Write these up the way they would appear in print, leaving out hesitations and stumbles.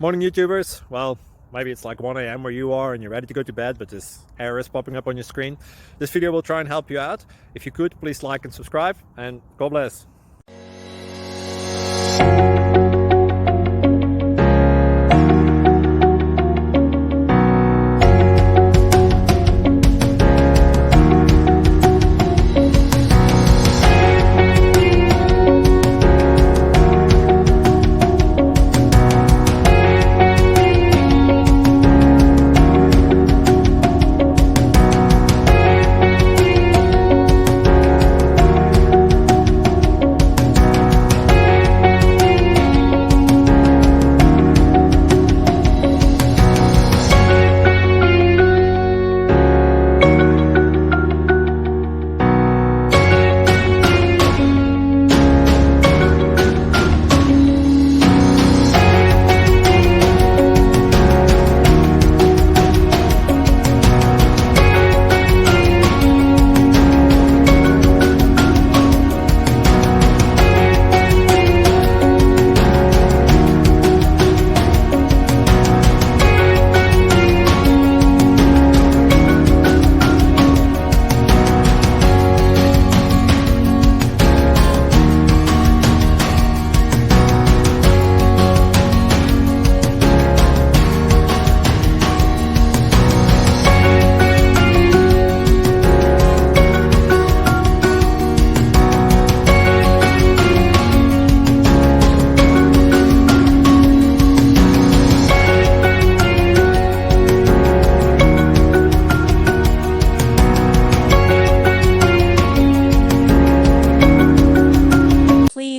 Morning YouTubers. Well, maybe it's like 1 a.m. where you are and you're ready to go to bed, but this error is popping up on your screen. This video will try and help you out. If you could, please like and subscribe, and God bless.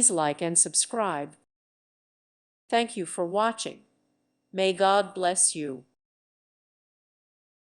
Please like and subscribe. Thank you for watching. May God bless you.